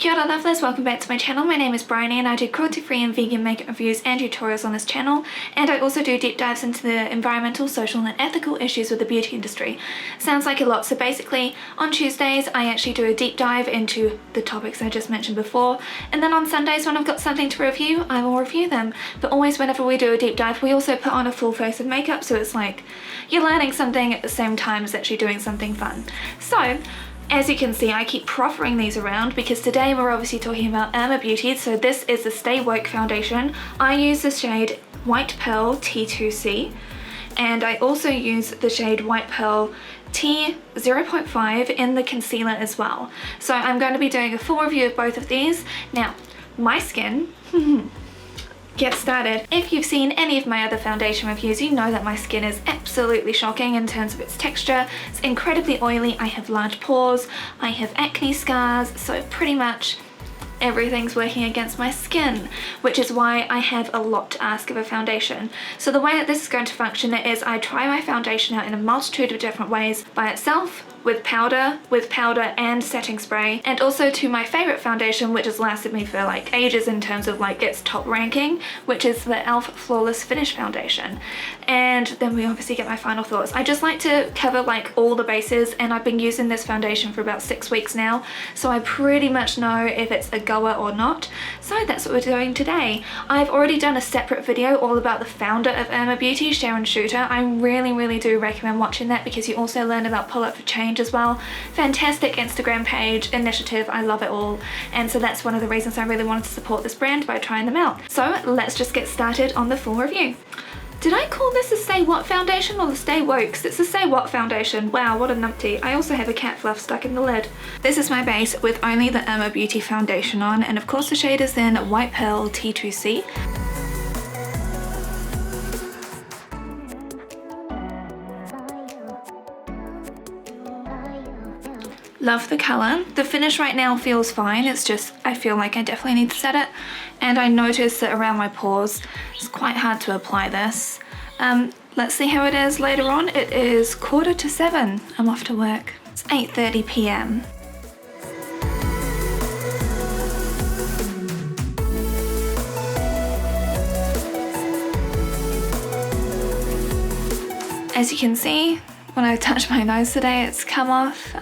Kia ora lovelies, welcome back to my channel. My name is Bryony and I do cruelty-free and vegan makeup reviews and tutorials on this channel, and I also do deep dives into the environmental, social and ethical issues with the beauty industry. Sounds like a lot, so basically on Tuesdays I actually do a deep dive into the topics I just mentioned before, and then on Sundays when I've got something to review, I will review them. But always whenever we do a deep dive, we also put on a full face of makeup, so it's like you're learning something at the same time as actually doing something fun. So as you can see, I keep proffering these around because today we're obviously talking about Uoma Beauty. So this is the Stay Woke foundation. I use the shade White Pearl T2C, and I also use the shade White Pearl T0.5 in the concealer as well. So I'm going to be doing a full review of both of these. Now, my skin, get started. If you've seen any of my other foundation reviews, you know that my skin is absolutely shocking in terms of its texture. It's incredibly oily, I have large pores, I have acne scars, so pretty much everything's working against my skin, which is why I have a lot to ask of a foundation. So the way that this is going to function is I try my foundation out in a multitude of different ways, by itself, with powder and setting spray, and also to my favorite foundation, which has lasted me for like ages in terms of like its top ranking, which is the e.l.f. Flawless Finish foundation. And then we obviously get my final thoughts. I just like to cover like all the bases, and I've been using this foundation for about 6 weeks now, so I pretty much know if it's a goer or not. So that's what we're doing today. I've already done a separate video all about the founder of Uoma Beauty, Sharon Shooter. I really do recommend watching that because you also learn about Pull Up for Change as well. Fantastic Instagram page, initiative, I love it all, and so that's one of the reasons I really wanted to support this brand by trying them out. So let's just get started on the full review. Did I call this the Stay What foundation or the Stay Woke? It's the Stay What foundation. Wow, what a numpty. I also have a cat fluff stuck in the lid. This is my base with only the Uoma Beauty foundation on, and of course the shade is in White Pearl T2C. Love the colour. The finish right now feels fine, it's just I feel like I definitely need to set it, and I noticed that around my pores it's quite hard to apply this. Let's see how it is later on. It is 6:45, I'm off to work. It's 8:30 p.m. As you can see, when I touched my nose today, it's come off.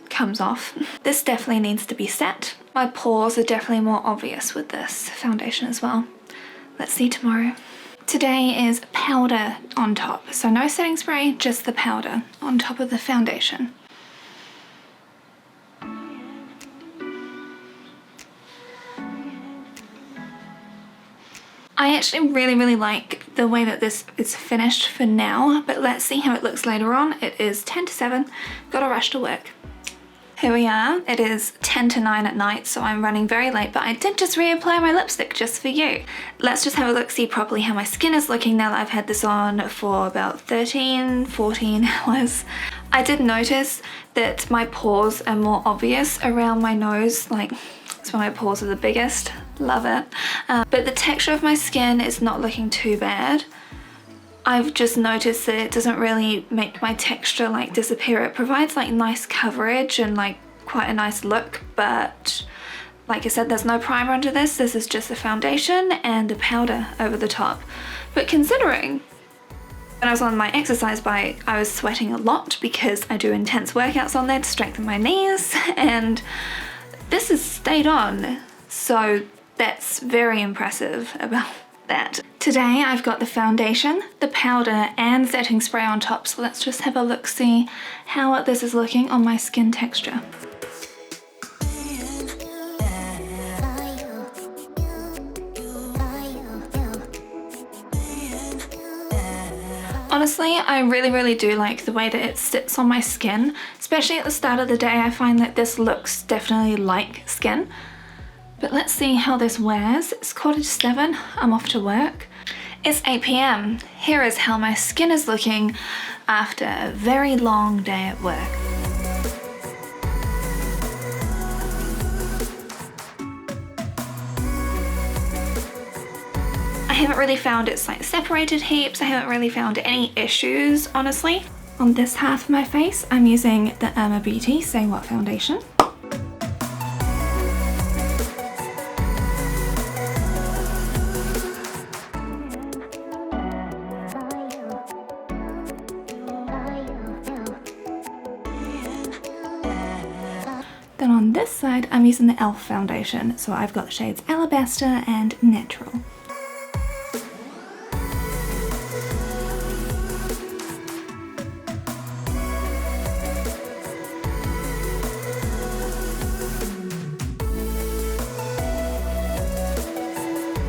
Comes off. This definitely needs to be set. My pores are definitely more obvious with this foundation as well. Let's see tomorrow. Today is powder on top, so no setting spray, just the powder on top of the foundation. I actually really like the way that this is finished for now, but let's see how it looks later on. It is 10 to 7, gotta rush to work. Here we are, it is 10 to 9 at night, so I'm running very late, but I did just reapply my lipstick just for you. Let's just have a look, see properly how my skin is looking now that I've had this on for about 13-14 hours. I did notice that my pores are more obvious around my nose, like it's when my pores are the biggest. Love it. But the texture of my skin is not looking too bad. I've just noticed that it doesn't really make my texture like disappear. It provides like nice coverage and like quite a nice look, but like I said, there's no primer under this. This is just a foundation and a powder over the top. But considering when I was on my exercise bike, I was sweating a lot because I do intense workouts on there to strengthen my knees, and this has stayed on. So that's very impressive about that. Today I've got the foundation, the powder and setting spray on top, so let's just have a look, see how this is looking on my skin texture. Honestly, I really do like the way that it sits on my skin, especially at the start of the day. I find that this looks definitely like skin. But let's see how this wears. It's 6:45, I'm off to work. It's 8 p.m. Here is how my skin is looking after a very long day at work. I haven't really found it's like separated heaps. I haven't really found any issues, honestly. On this half of my face, I'm using the Uoma Beauty Say What foundation. Then on this side, I'm using the e.l.f. foundation, so I've got the shades Alabaster and Natural.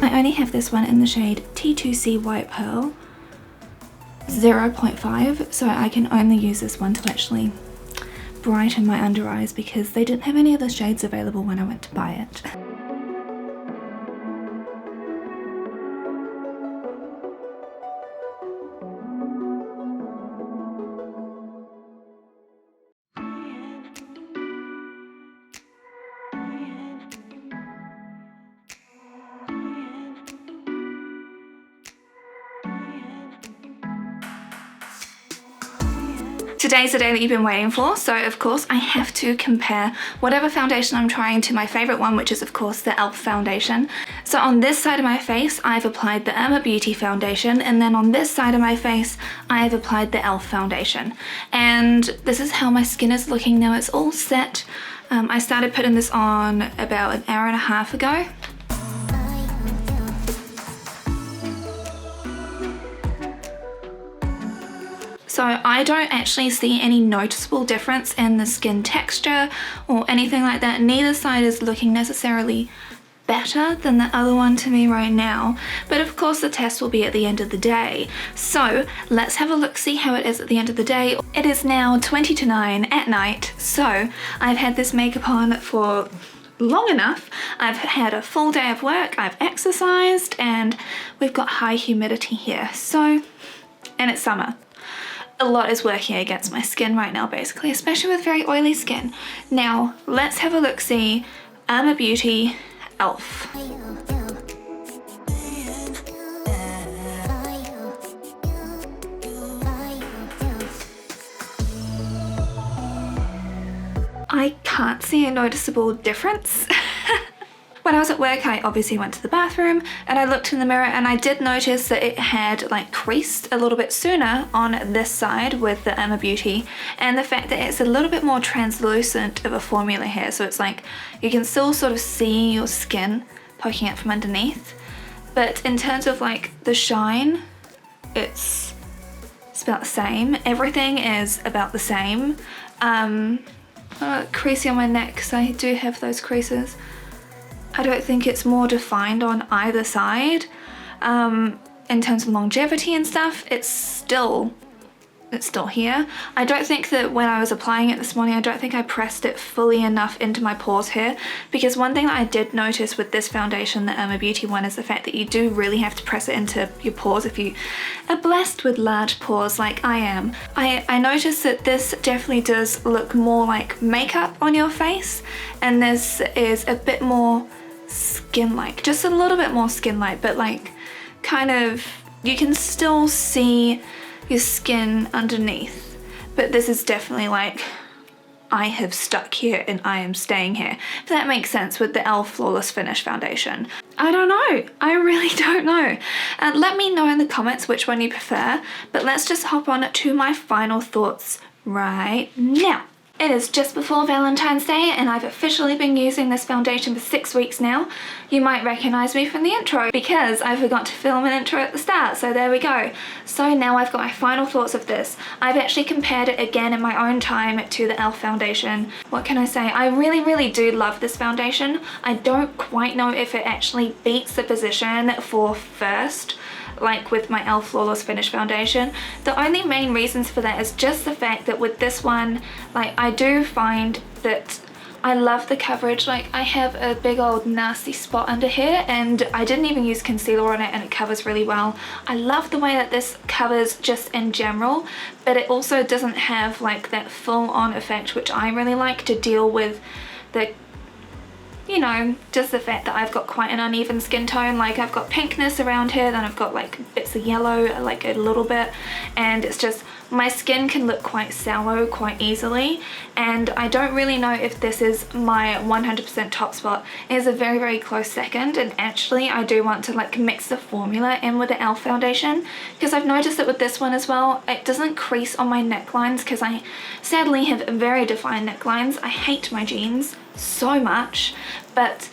I only have this one in the shade T2C White Pearl 0.5, so I can only use this one to actually brighten my under eyes because they didn't have any other shades available when I went to buy it. Today's the day that you've been waiting for, so of course I have to compare whatever foundation I'm trying to my favourite one, which is of course the e.l.f. foundation. So on this side of my face I've applied the Uoma Beauty foundation, and then on this side of my face I've applied the e.l.f. foundation. And this is how my skin is looking now. It's all set. I started putting this on about an hour and a half ago. So I don't actually see any noticeable difference in the skin texture or anything like that. Neither side is looking necessarily better than the other one to me right now, but of course the test will be at the end of the day. So let's have a look, see how it is at the end of the day. It is now 20 to 9 at night, so I've had this makeup on for long enough. I've had a full day of work, I've exercised, and we've got high humidity here. So, and it's summer. A lot is working against my skin right now basically, especially with very oily skin. Now let's have a look-see. Uoma Beauty e.l.f. I can't see a noticeable difference. When I was at work, I obviously went to the bathroom and I looked in the mirror, and I did notice that it had like creased a little bit sooner on this side with the Uoma Beauty, and the fact that it's a little bit more translucent of a formula here, so it's like you can still sort of see your skin poking out from underneath, but in terms of like the shine, it's about the same. Everything is about the same. Creasy on my neck because I do have those creases. I don't think it's more defined on either side. In terms of longevity and stuff, it's still here. I don't think that when I was applying it this morning, I don't think I pressed it fully enough into my pores here, because one thing that I did notice with this foundation, the Uoma Beauty one, is the fact that you do really have to press it into your pores if you are blessed with large pores like I am. I noticed that this definitely does look more like makeup on your face, and this is a bit more skin-like, just a little bit more skin-like, but like kind of, you can still see your skin underneath, but this is definitely like, I have stuck here and I am staying here. If that makes sense with the e.l.f. Flawless Finish foundation. I don't know, I really don't know. Let me know in the comments which one you prefer, but let's just hop on to my final thoughts right now. It is just before Valentine's Day and I've officially been using this foundation for 6 weeks now. You might recognize me from the intro because I forgot to film an intro at the start, so there we go. So now I've got my final thoughts of this. I've actually compared it again in my own time to the e.l.f. foundation. What can I say? I really do love this foundation. I don't quite know if it actually beats the position for first, like with my e.l.f. Flawless Finish foundation. The only main reasons for that is just the fact that with this one, like, I do find that I love the coverage. Like, I have a big old nasty spot under here and I didn't even use concealer on it and it covers really well. I love the way that this covers just in general, but it also doesn't have like that full-on effect, which I really like, to deal with the, you know, just the fact that I've got quite an uneven skin tone. Like, I've got pinkness around here, then I've got like bits of yellow, like a little bit, and it's just my skin can look quite sallow quite easily, and I don't really know if this is my 100% top spot. It is a very, very close second, and actually I do want to like mix the formula in with the e.l.f. foundation, because I've noticed that with this one as well, it doesn't crease on my necklines, because I sadly have very defined necklines. I hate my jeans so much, but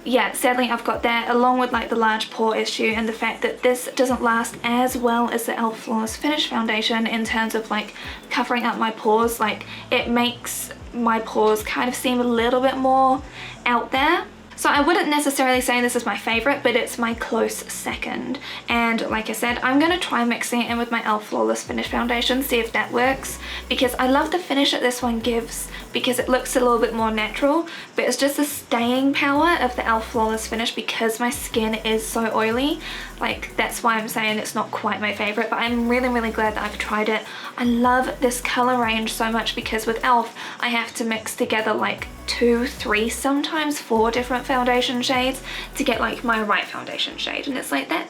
yeah, sadly I've got that, along with like the large pore issue and the fact that this doesn't last as well as the e.l.f. Flawless Finish foundation in terms of like covering up my pores. Like, it makes my pores kind of seem a little bit more out there. So I wouldn't necessarily say this is my favorite, but it's my close second. And like I said, I'm going to try mixing it in with my e.l.f. Flawless Finish foundation, see if that works, because I love the finish that this one gives, because it looks a little bit more natural, but it's just the staying power of the e.l.f. Flawless Finish, because my skin is so oily. Like, that's why I'm saying it's not quite my favorite, but I'm really, really glad that I've tried it. I love this color range so much, because with e.l.f. I have to mix together like 2, 3, sometimes 4 different foundation shades to get like my right foundation shade, and it's like that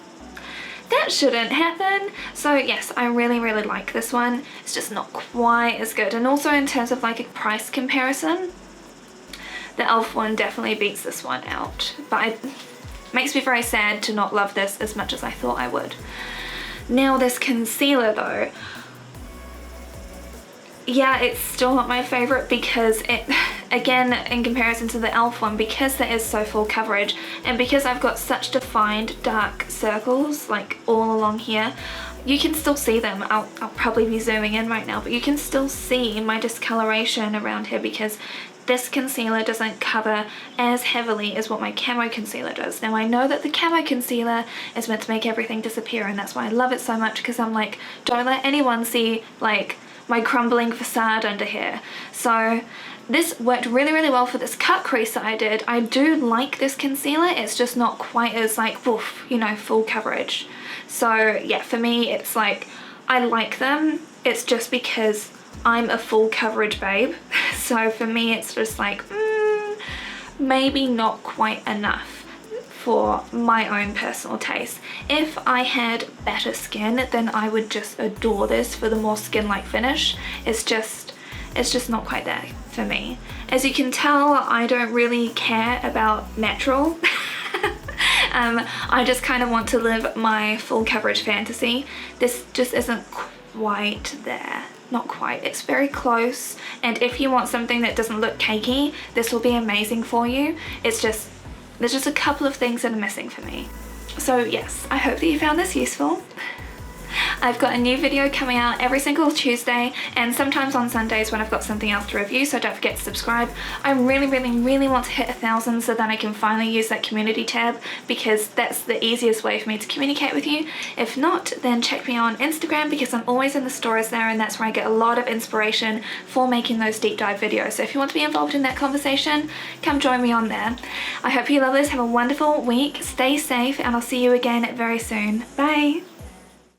shouldn't happen. So yes, I really, really like this one. It's just not quite as good, and also in terms of like a price comparison, the e.l.f. one definitely beats this one out, but it makes me very sad to not love this as much as I thought I would. Now this concealer though, yeah, it's still not my favorite, because it, again, in comparison to the e.l.f. one, because that is so full coverage, and because I've got such defined dark circles like all along here, you can still see them. I'll probably be zooming in right now, but you can still see my discoloration around here, because this concealer doesn't cover as heavily as what my camo concealer does. Now I know that the camo concealer is meant to make everything disappear, and that's why I love it so much, because I'm like, don't let anyone see like my crumbling facade under here. So this worked really, really well for this cut crease that I did. I do like this concealer, it's just not quite as like, woof, you know, full coverage. So yeah, for me it's like, I like them, it's just because I'm a full coverage babe. So for me it's just like, maybe not quite enough for my own personal taste. If I had better skin, then I would just adore this for the more skin-like finish. It's just not quite there for me. As you can tell, I don't really care about natural. I just kind of want to live my full coverage fantasy. This just isn't quite there. Not quite. It's very close, and if you want something that doesn't look cakey, this will be amazing for you. It's just, there's just a couple of things that are missing for me. So yes, I hope that you found this useful. I've got a new video coming out every single Tuesday, and sometimes on Sundays when I've got something else to review, so don't forget to subscribe. I really, really, really want to hit 1,000 so that I can finally use that community tab, because that's the easiest way for me to communicate with you. If not, then check me on Instagram, because I'm always in the stories there, and that's where I get a lot of inspiration for making those deep dive videos. So if you want to be involved in that conversation, come join me on there. I hope you love this, have a wonderful week, stay safe, and I'll see you again very soon. Bye!